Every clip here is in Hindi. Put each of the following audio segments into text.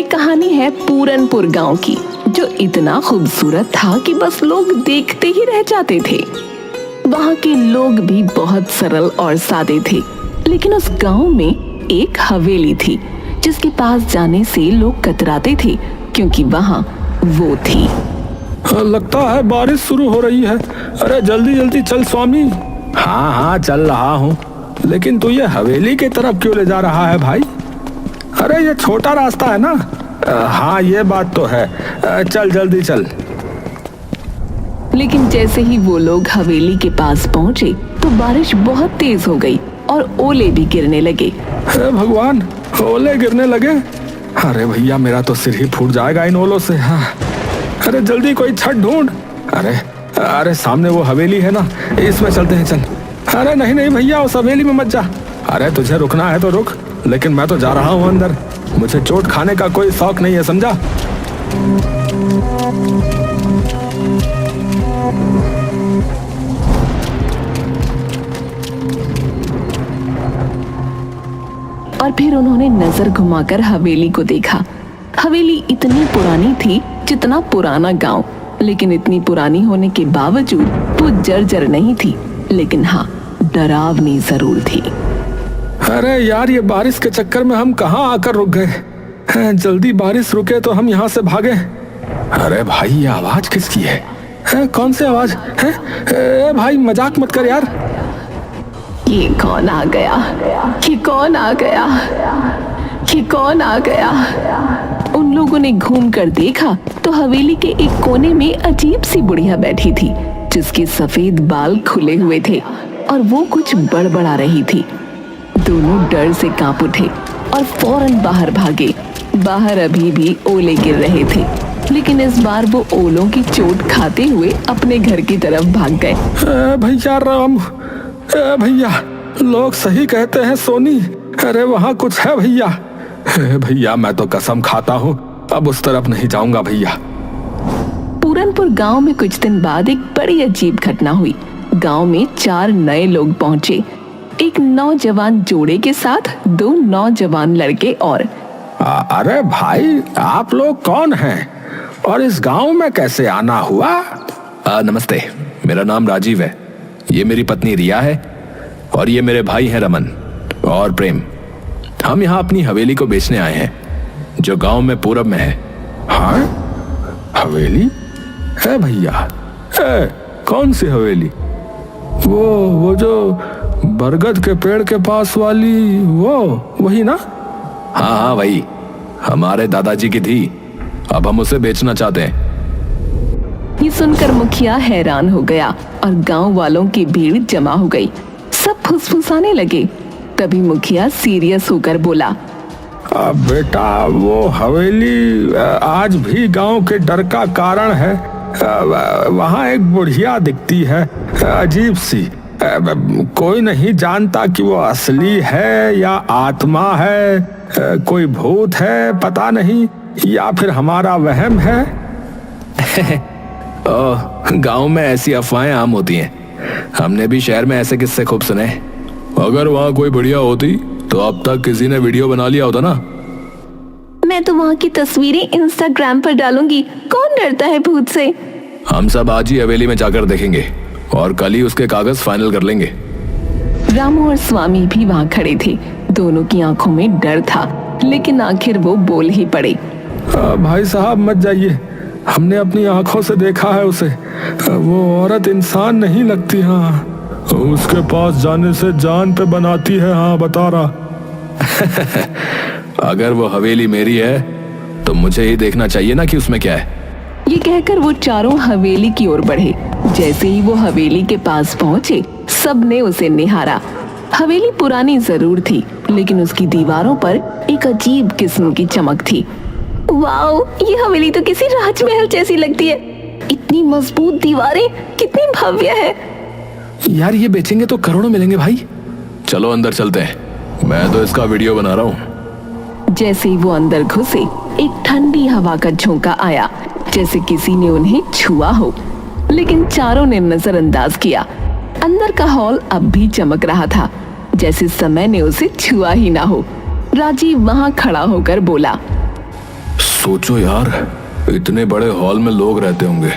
ये कहानी है पूरनपुर गांव की, जो इतना खूबसूरत था कि बस लोग देखते ही रह जाते थे। वहाँ के लोग भी बहुत सरल और सादे थे, लेकिन उस गांव में एक हवेली थी जिसके पास जाने से लोग कतराते थे, क्योंकि वहाँ वो थी। लगता है बारिश शुरू हो रही है। अरे जल्दी जल्दी चल स्वामी। हाँ हाँ चल रहा हूँ, लेकिन तू ये हवेली की तरफ क्यों ले जा रहा है भाई? अरे ये छोटा रास्ता है ना। हाँ ये बात तो है। चल जल्दी चल। लेकिन जैसे ही वो लोग हवेली के पास पहुँचे तो बारिश बहुत तेज हो गई और ओले भी गिरने लगे। अरे भगवान, ओले गिरने लगे। अरे भैया मेरा तो सिर ही फूट जाएगा इन ओलों से। हाँ अरे जल्दी कोई छत ढूंढ। अरे सामने वो हवेली है ना, इसमें चलते हैं चल। अरे नहीं नहीं भैया, उस हवेली में मत जा। अरे तुझे रुकना है तो रुक, लेकिन मैं तो जा रहा हूँ अंदर। मुझे चोट खाने का कोई शौक नहीं है, समझा? और फिर उन्होंने नजर घुमाकर हवेली को देखा। हवेली इतनी पुरानी थी जितना पुराना गांव, लेकिन इतनी पुरानी होने के बावजूद वो जर्जर नहीं थी, लेकिन हाँ डरावनी जरूर थी। अरे यार, ये बारिश के चक्कर में हम कहाँ आकर रुक गए। जल्दी बारिश रुके तो हम यहाँ से भागे। अरे भाई ये आवाज किसकी है? कौन सी आवाज है? भाई मजाक मत कर यार। ये कौन आ गया? ये कौन आ गया? ये कौन आ गया? उन लोगों ने घूमकर देखा तो हवेली के एक कोने में अजीब सी बुढ़िया बैठी थी, जिसके सफेद बाल खुले हुए थे और वो कुछ बड़बड़ा रही थी। दोनों डर से कांप उठे और फौरन बाहर भागे। बाहर अभी भी ओले गिर रहे थे, लेकिन इस बार वो ओलों की चोट खाते हुए अपने घर की तरफ भाग गए। भैया राम, भैया लोग सही कहते हैं सोनी। अरे वहाँ कुछ है भैया। भैया मैं तो कसम खाता हूँ अब उस तरफ नहीं जाऊंगा भैया। पूरनपुर गांव में कुछ दिन बाद एक बड़ी अजीब घटना हुई। गांव में 4 नए लोग पहुंचे, एक नौजवान जोड़े के साथ 2 नौजवान लड़के और। अरे भाई आप लोग कौन हैं और इस गांव में कैसे आना हुआ? नमस्ते, मेरा नाम राजीव है, ये मेरी पत्नी रिया है और ये मेरे भाई हैं रमन और प्रेम। हम यहाँ अपनी हवेली को बेचने आए हैं, जो गांव में पूरब में है। हाँ हवेली है भैया? कौन सी हवेली? वो जो बरगद के पेड़ के पास वाली, वही ना? हाँ हाँ वही, हमारे दादाजी की थी, अब हम उसे बेचना चाहते हैं। ये सुनकर मुखिया हैरान हो गया और गांव वालों की भीड़ जमा हो गई। सब फुसफुसाने लगे। तभी मुखिया सीरियस होकर बोला, बेटा वो हवेली आज भी गांव के डर का कारण है। वहाँ एक बुढ़िया दिखती है, अजीब सी। कोई नहीं जानता कि वो असली है या आत्मा है, कोई भूत है पता नहीं, या फिर हमारा वहम है। गांव में ऐसी अफवाहें आम होती हैं, हमने भी शहर में ऐसे किस्से खूब सुने। अगर वहाँ कोई बढ़िया होती तो अब तक किसी ने वीडियो बना लिया होता ना। मैं तो वहाँ की तस्वीरें इंस्टाग्राम पर डालूंगी, कौन डरता है भूत से। हम सब आज ही हवेली में जाकर देखेंगे और कल ही उसके कागज फाइनल कर लेंगे। रामू और स्वामी भी वहाँ खड़े थे। दोनों की आंखों में डर था, लेकिन आखिर वो बोल ही पड़े। भाई साहब मत जाइए, हमने अपनी आंखों से देखा है उसे। वो औरत इंसान नहीं लगती। हाँ उसके पास जाने से जान पे बनाती है। हाँ बता रहा। अगर वो हवेली मेरी है तो मुझे ही देखना चाहिए ना कि उसमें क्या है। ये कहकर वो चारों हवेली की ओर बढ़े। जैसे ही वो हवेली के पास पहुंचे, सबने उसे निहारा। हवेली पुरानी जरूर थी, लेकिन उसकी दीवारों पर एक अजीब किस्म की चमक थी। वाओ, ये हवेली तो किसी राजमहल जैसी लगती है। इतनी मजबूत दीवारें, कितनी भव्य है। यार ये बेचेंगे तो करोड़ों मिलेंगे भाई। चलो अंदर चलते हैं, मैं तो इसका वीडियो बना रहा हूँ। जैसे ही वो अंदर घुसे, एक ठंडी हवा का झोंका आया, जैसे किसी ने उन्हें छुआ हो, लेकिन चारों ने नजरअंदाज किया। अंदर का हॉल अब भी चमक रहा था, जैसे समय ने उसे छुआ ही ना हो। राजीव वहां खड़ा होकर बोला, सोचो यार, इतने बड़े हॉल में लोग रहते होंगे।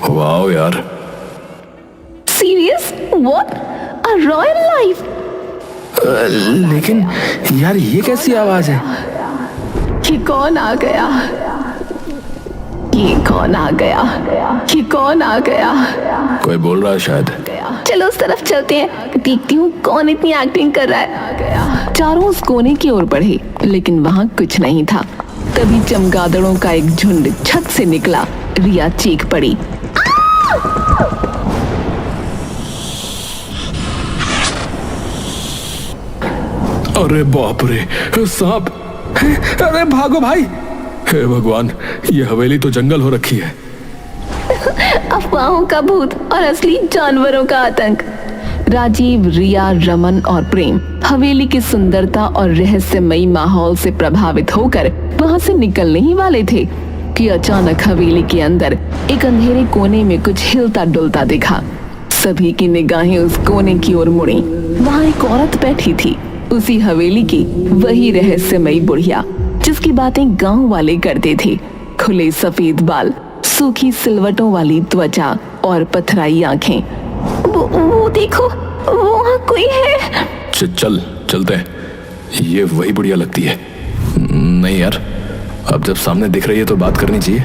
वाह यार। Serious? What? A royal life? लेकिन यार ये कैसी आवाज है? ये कौन आ गया? ये कौन आ गया? ये कौन आ गया? कोई बोल रहा है शायद। चलो उस तरफ चलते हैं, देखती हूँ कौन इतनी एक्टिंग कर रहा है। चारों उस कोने की ओर बढ़े, लेकिन वहाँ कुछ नहीं था। तभी चमगादड़ों का एक झुंड छत से निकला। रिया चीख पड़ी। अरे बाप रे, सांप! अरे भागो भाई! हे भगवान, ये हवेली तो जंगल हो रखी है। अफवाहों का भूत और असली जानवरों का आतंक। राजीव, रिया, रमन और प्रेम हवेली की सुंदरता और रहस्यमयी माहौल से प्रभावित होकर वहां से निकलने ही वाले थे कि अचानक हवेली के अंदर एक अंधेरे कोने में कुछ हिलता डुलता दिखा। सभी की निगाहें उस कोने की ओर मुड़ी। वहां एक औरत बैठी थी, उसी हवेली की वही रहस्यमयी बुढ़िया जिसकी बातें गांव वाले करते थे। खुले सफेद बाल, सूखी सिलवटों वाली त्वचा और पथराई आंखें। वो देखो, वहाँ कोई है। चलते हैं। ये वही बुढ़िया लगती है। नहीं यार, अब जब सामने दिख रही है तो बात करनी चाहिए।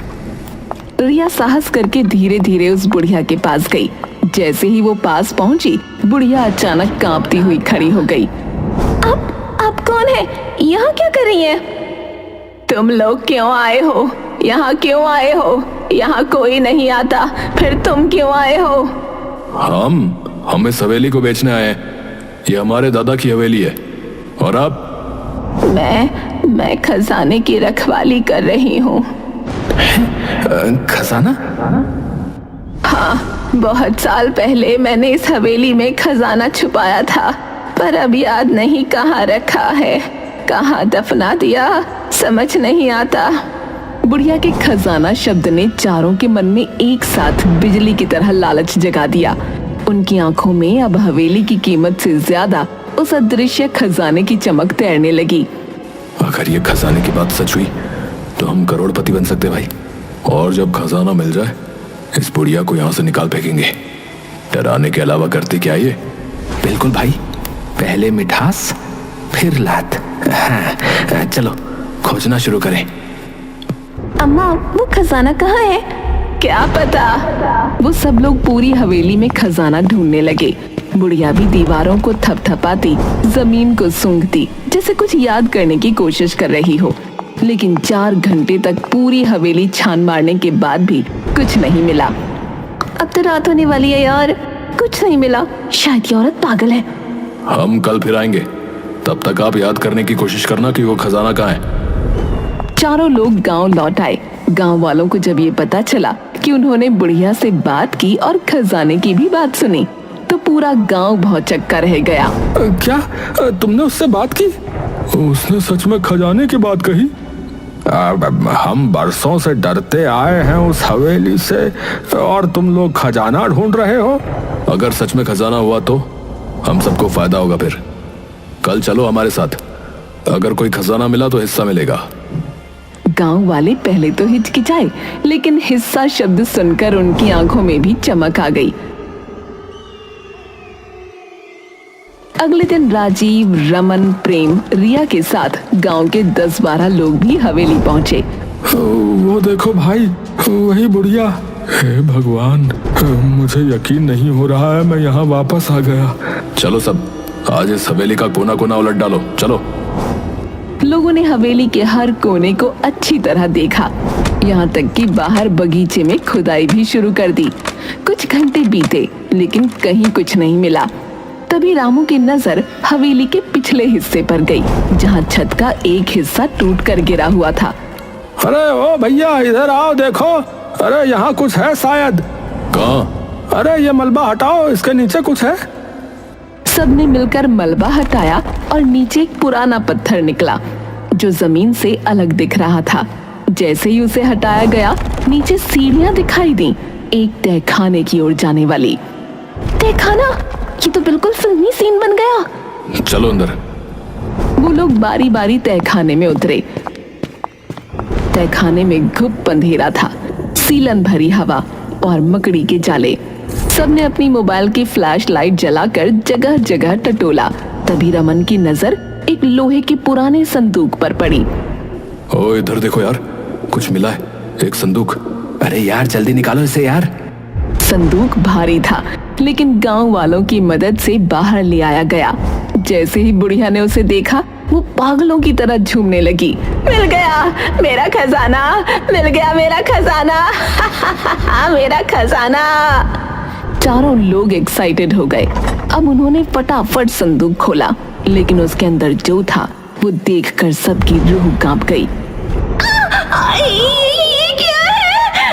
रिया साहस करके धीरे धीरे उस बुढ़िया के पास गई। जैसे ही वो पास पहुंची, बुढ़िया अचानक कांपती हुई खड़ी हो गई। आप कौन है? यहाँ क्या कर रही हैं? तुम लोग क्यों आए हो? यहाँ क्यों आए हो? यहाँ कोई नहीं आता, फिर तुम क्यों आए हो? हम इस हवेली को बेचने आए हैं। ये हमारे दादा की हवेली है। और आप? मैं खजाने की रखवाली कर रही हूँ। खजाना? हाँ, बहुत साल पहले मैंने इस हवेली में खजाना छुपाया था, पर अब याद नहीं कहाँ रखा है, कहाँ दफना दिया, समझ नहीं आता। बुढ़िया के खजाना शब्द ने चारों के मन में एक साथ बिजली की तरह लालच जगा दिया। उनकी आंखों में अब हवेली की कीमत से ज्यादा उस अदृश्य खजाने की चमक तैरने लगी। अगर ये खजाने की बात सच हुई तो हम करोड़पति बन सकते भाई। और जब खजाना मिल जाए, इस बुढ़िया को यहाँ से निकाल फेंकेंगे। डराने के अलावा करते क्या ये? बिल्कुल भाई, पहले मिठास फिर लात। हाँ, चलो खोजना शुरू करें। अम्मा, वो खजाना कहाँ है? क्या पता। वो सब लोग पूरी हवेली में खजाना ढूंढने लगे। बुढ़िया भी दीवारों को थपथपाती, जमीन को सूंघती, जैसे कुछ याद करने की कोशिश कर रही हो। लेकिन 4 घंटे तक पूरी हवेली छान मारने के बाद भी कुछ नहीं मिला। अब तो रात होने वाली है यार, कुछ नहीं मिला। शायद ये औरत पागल है। हम कल फिर आएंगे, तब तक आप याद करने की कोशिश करना कि वो खजाना कहाँ है। चारों लोग गांव लौट आए। गांव वालों को जब ये पता चला कि उन्होंने बुढ़िया से बात की और खजाने की भी बात सुनी, तो पूरा गांव भौचक्का रह गया। क्या तुमने उससे बात की? उसने सच में खजाने की बात कही? हम बरसों से डरते आए हैं उस हवेली से, और तुम लोग खजाना ढूंढ रहे हो? अगर सच में खजाना हुआ तो हम सबको फायदा होगा। फिर कल चलो हमारे साथ। अगर कोई खजाना मिला तो हिस्सा मिलेगा। गांव वाले पहले तो हिचकिचाए, लेकिन हिस्सा शब्द सुनकर उनकी आंखों में भी चमक आ गई। अगले दिन राजीव, रमन, प्रेम, रिया के साथ गांव के 10-12 लोग भी हवेली पहुंचे। वो देखो भाई, वही बुढ़िया। हे भगवान, मुझे यकीन नहीं हो रहा है मैं यहाँ वापस आ गया। चलो सब, आज इस हवेली का कोना कोना उलट डालो। चलो। लोगों ने हवेली के हर कोने को अच्छी तरह देखा, यहाँ तक कि बाहर बगीचे में खुदाई भी शुरू कर दी। कुछ घंटे बीते, लेकिन कहीं कुछ नहीं मिला। तभी रामू की नजर हवेली के पिछले हिस्से पर गई, जहाँ छत का एक हिस्सा टूट कर गिरा हुआ था। अरे ओ भैया, इधर आओ, देखो। अरे यहाँ कुछ है शायद। कहाँ? अरे ये मलबा हटाओ, इसके नीचे कुछ है। सबने मिलकर मलबा हटाया और नीचे एक पुराना पत्थर निकला जो जमीन से अलग दिख रहा था। जैसे ही उसे हटाया गया, नीचे सीढ़ियां दिखाई दी, एक तहखाने की ओर जाने वाली। तहखाना? ये तो बिल्कुल फिल्मी सीन बन गया। चलो अंदर। वो लोग बारी बारी तहखाने में उतरे। तहखाने में घुप अंधेरा था, सीलन भरी हवा और मकड़ी के जाले। सबने अपनी मोबाइल की फ्लैश लाइट जलाकर जगह जगह टटोला। तभी रमन की नजर एक लोहे के पुराने संदूक पर पड़ी। ओ इधर देखो यार, कुछ मिला है, एक संदूक। अरे यार जल्दी निकालो इसे यार। संदूक भारी था, लेकिन गांव वालों की मदद से बाहर ले आया गया। जैसे ही बुढ़िया ने उसे देखा, वो पागलों की तरह झूमने लगी। मिल गया मेरा खजाना, मिल गया मेरा खजाना, मेरा खजाना। चारों लोग एक्साइटेड हो गए। अब उन्होंने फटाफट संदूक खोला, लेकिन उसके अंदर जो था वो देखकर सबकी रूह कांप गई। ये क्या है?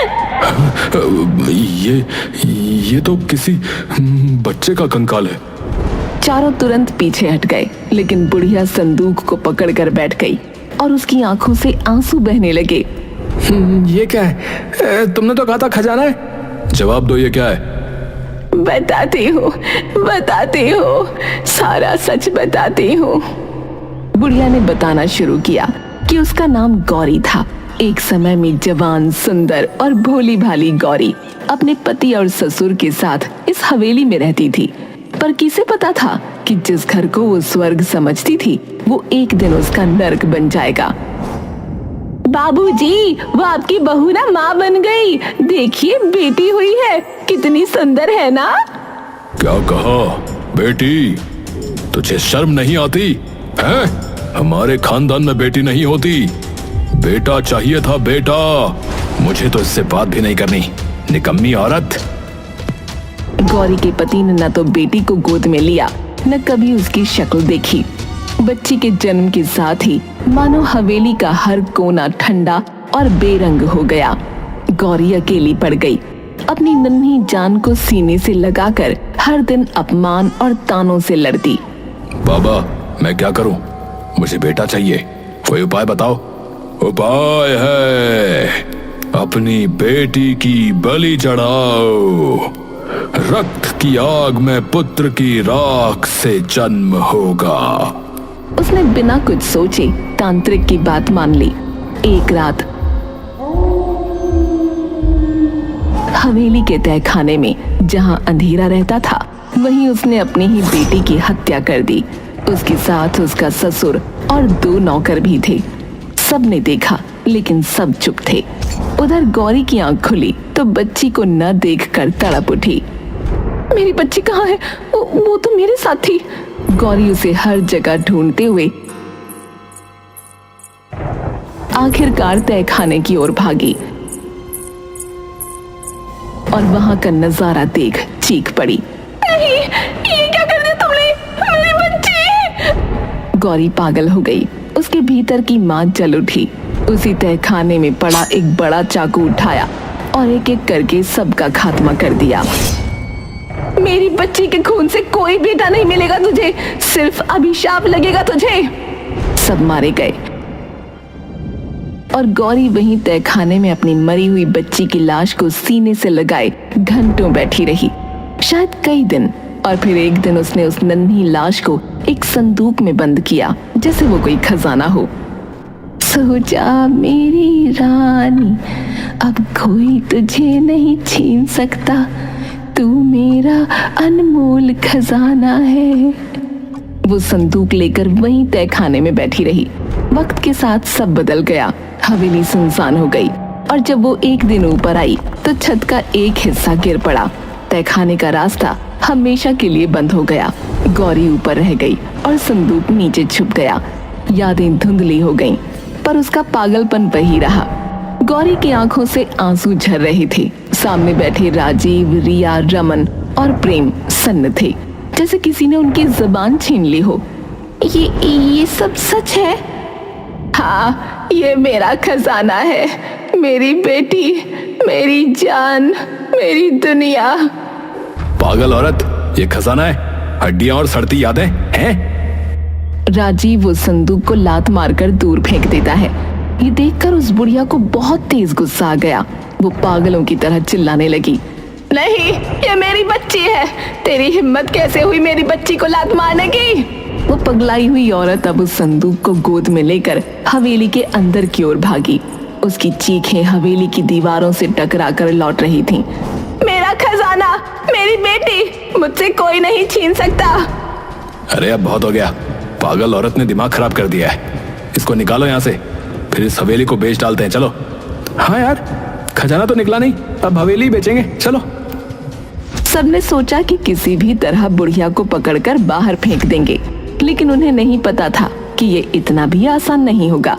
ये तो किसी बच्चे का कंकाल है। चारों तुरंत पीछे हट गए, लेकिन बुढ़िया संदूक को पकड़कर बैठ गई और उसकी आंखों से आंसू बहने लगे। ये क्या है? तुमने तो कहा था खजाना है। जवाब दो, ये क्या है? बताती हूँ, सारा सच बताती हूँ। बुढ़िया ने बताना शुरू किया कि उसका नाम गौरी था। एक समय में जवान, सुंदर और भोली भाली गौरी अपने पति और ससुर के साथ इस हवेली में रहती थी। पर किसे पता था कि जिस घर को वो स्वर्ग समझती थी, वो एक दिन उसका नर्क बन जाएगा। बाबूजी, वो आपकी बहू ना माँ बन गई। देखिए बेटी हुई है, कितनी सुंदर है ना। क्या कहा बेटी? तुझे शर्म नहीं आती है? हमारे खानदान में बेटी नहीं होती, बेटा चाहिए था, बेटा। मुझे तो इससे बात भी नहीं करनी, निकम्मी औरत। गौरी के पति ने न तो बेटी को गोद में लिया, न कभी उसकी शक्ल देखी। बच्ची के जन्म के साथ ही मानो हवेली का हर कोना ठंडा और बेरंग हो गया। गौरी अकेली पड़ गई, अपनी नन्ही जान को सीने से लगाकर हर दिन अपमान और तानों से लड़ती। बाबा, मैं क्या करूं? मुझे बेटा चाहिए, कोई उपाय बताओ। उपाय है, अपनी बेटी की बलि चढ़ाओ। रक्त की आग में पुत्र की राख से जन्म होगा। उसने बिना कुछ सोचे तांत्रिक की बात मान ली। एक रात हवेली के तहखाने में जहां अंधेरा रहता था, वहीं उसने अपनी ही बेटी की हत्या कर दी। उसके साथ उसका ससुर और 2 नौकर भी थे। सबने देखा, लेकिन सब चुप थे। उधर गौरी की आंख खुली तो बच्ची को न देखकर तड़प उठी। मेरी बच्ची कहाँ है? वो तो मेरे साथ थी। गौरी उसे हर जगह ढूंढते हुए आखिरकार तहखाने की ओर भागी और वहां का नजारा देख चीख पड़ी। नहीं, ये क्या कर दिया तुमने? मेरी बच्ची! गौरी पागल हो गई। उसके भीतर की मां जल उठी। उसी तहखाने में पड़ा एक बड़ा चाकू उठाया और एक एक करके सबका खात्मा कर दिया। मेरी बच्ची के खून से कोई बेटा नहीं मिलेगा तुझे, सिर्फ अभिशाप लगेगा तुझे। सब मारे गए और गौरी वहीं तहखाने में अपनी मरी हुई बच्ची की लाश को सीने से लगाए घंटों बैठी रही, शायद कई दिन। और फिर एक दिन उसने उस नन्ही लाश को एक संदूक में बंद किया, जैसे वो कोई खजाना हो। सो जा मेरी रानी, अब कोई तुझे नहीं छीन सकता, तू मेरा अनमोल खजाना है। वो संदूक लेकर वहीं तहखाने में बैठी रही। वक्त के साथ सब बदल गया। हवेली सुनसान हो गई और जब वो एक दिन ऊपर आई तो छत का एक हिस्सा गिर पड़ा। तहखाने का रास्ता हमेशा के लिए बंद हो गया। गौरी ऊपर रह गई और संदूक नीचे छुप गया। यादें धुंधली हो गईं, पर उसका पागलपन वही रहा। गौरी की आंखों से आंसू झर रहे थे। सामने बैठे राजीव, रिया, रमन और प्रेम सन्न थे, जैसे किसी ने उनकी जुबान छीन ली हो। ये सब सच है? हाँ, ये मेरा खजाना है, मेरी बेटी, मेरी जान, मेरी दुनिया। पागल औरत, ये खजाना है? हड्डियां और सड़ती यादें हैं? राजीव उस संदूक को लात मारकर दूर फेंक देता है। ये देखकर उस बुढ़िया को बहुत तेज गुस्सा आ गया। वो पागलों की तरह चिल्लाने लगी, नहीं, ये मेरी बच्ची है। तेरी हिम्मत कैसे हुई मेरी बच्ची को लात मारने की? वो पगलाई हुई औरत अब उस संदूक को गोद में लेकर हवेली के अंदर की ओर भागी। उसकी चीखें हवेली की दीवारों से टकरा कर लौट रही थीं। मेरा खजाना, मेरी बेटी, मुझसे कोई नहीं छीन सकता। अरे अब बहुत हो गया, पागल औरत ने दिमाग खराब कर दिया है। इसको निकालो यहाँ से, फिर इस हवेली को बेच डालते हैं। चलो। हाँ यार, खजाना तो निकला नहीं, अब हवेली बेचेंगे, चलो। सबने सोचा कि किसी भी तरह बुढ़िया को पकड़कर बाहर फेंक देंगे, लेकिन उन्हें नहीं पता था कि ये इतना भी आसान नहीं होगा।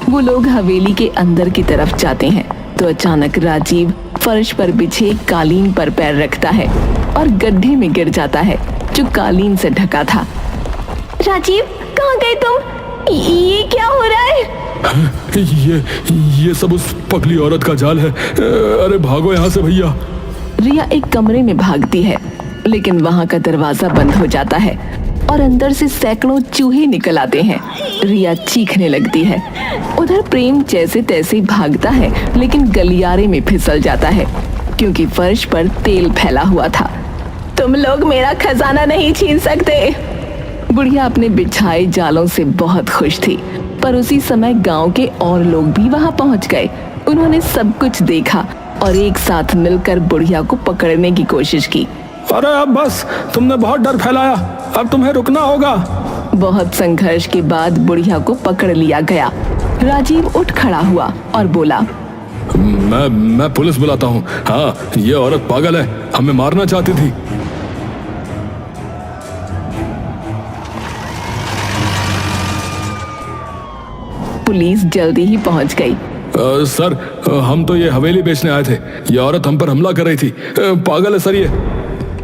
वो लोग हवेली के अंदर की तरफ जाते हैं तो अचानक राजीव फर्श पर बिछे कालीन पर पैर रखता है और गड्ढे में गिर जाता है जो कालीन से ढका था। राजीव, कहाँ गए तुम? ये क्या हो रहा है? ये सब उस पगली औरत का जाल है। अरे भागो यहाँ से भैया। रिया एक कमरे में भागती है, लेकिन वहां का दरवाजा बंद हो जाता है और अंदर से सैकड़ों चूहे निकल आते हैं। रिया चीखने लगती है। उधर प्रेम जैसे तैसे भागता है, लेकिन गलियारे में फिसल जाता है क्योंकि फर्श पर तेल फैला हुआ था। तुम लोग मेरा खजाना नहीं छीन सकते। बुढ़िया अपने बिछाए जालों से बहुत खुश थी, पर उसी समय गांव के और लोग भी वहां पहुंच गए। उन्होंने सब कुछ देखा और एक साथ मिलकर बुढ़िया को पकड़ने की कोशिश की। अरे अब बस, तुमने बहुत डर फैलाया, अब तुम्हें रुकना होगा। बहुत संघर्ष के बाद बुढ़िया को पकड़ लिया गया। राजीव उठ खड़ा हुआ और बोला, मैं पुलिस बुलाता हूँ। हाँ, ये औरत पागल है, हमें मारना चाहती थी। पुलिस जल्दी ही पहुंच गई। सर, हम तो ये हवेली बेचने आए थे। ये औरत हम पर हमला कर रही थी। पागल है सर ये।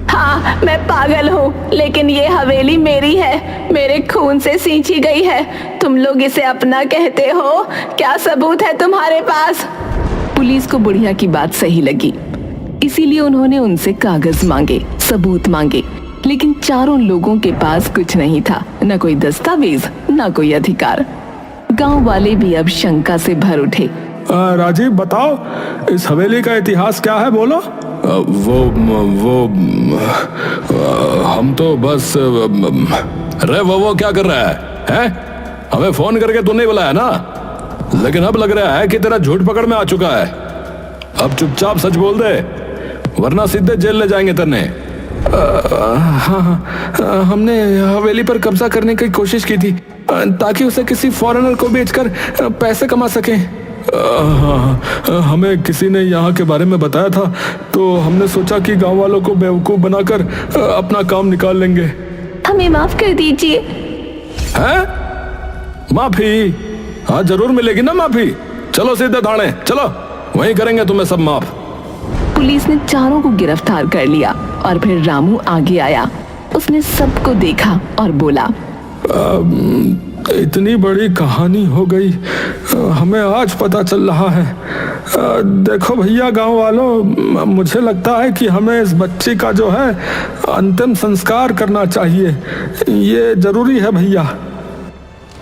हाँ, मैं पागल हूँ, लेकिन ये हवेली मेरी है, मेरे खून से सींची गई है। तुम लोग इसे अपना कहते हो, क्या सबूत है तुम्हारे पास? पुलिस को बुढ़िया की बात सही लगी, इसीलिए उन्होंने उनसे कागज मांगे, सबूत मांगे, लेकिन चारों लोगों के पास कुछ नहीं था, न कोई दस्तावेज, न कोई अधिकार। गांव वाले भी अब शंका से भर उठे। राजीव बताओ, इस हवेली का इतिहास क्या है, बोलो। वो हम तो बस अरे वो क्या कर रहा है? हमें फोन करके तू नहीं बुलाया ना, लेकिन अब लग रहा है कि तेरा झूठ पकड़ में आ चुका है। अब चुपचाप सच बोल दे, वरना सीधे जेल ले जाएंगे तेरे। हाँ, हमने हवेली पर कब्जा करने की कोशिश की थी ताकि उसे किसी फॉरेनर को बेचकर पैसे कमा सके। हमें किसी ने यहाँ के बारे में बताया था, तो हमने सोचा कि गांव वालों को बेवकूफ बनाकर अपना काम निकाल लेंगे। हमें माफ कर दीजिए। हैं? माफी? हाँ, जरूर मिलेगी ना माफी। चलो सीधे थाने, चलो, वहीं करेंगे तुम्हें सब माफ। पुलिस ने चारों को गिरफ्तार कर लिया और फिर रामू आगे आया। उसने सबको देखा और बोला, इतनी बड़ी कहानी हो गई, हमें आज पता चल रहा है। देखो भैया, गांव वालों, मुझे लगता है कि हमें इस बच्ची का जो है अंतिम संस्कार करना चाहिए। ये जरूरी है भैया।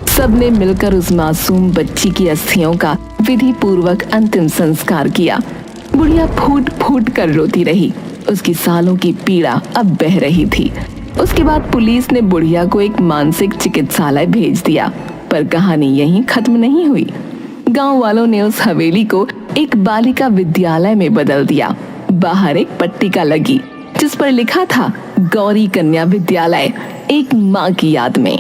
सबने मिलकर उस मासूम बच्ची की अस्थियों का विधि पूर्वक अंतिम संस्कार किया। बुढ़िया फूट फूट कर रोती रही। उसकी सालों की पीड़ा अब बह रही थी। उसके बाद पुलिस ने बुढ़िया को एक मानसिक चिकित्सालय भेज दिया, पर कहानी यहीं खत्म नहीं हुई। गांव वालों ने उस हवेली को एक बालिका विद्यालय में बदल दिया। बाहर एक पट्टिका लगी जिस पर लिखा था, गौरी कन्या विद्यालय, एक माँ की याद में।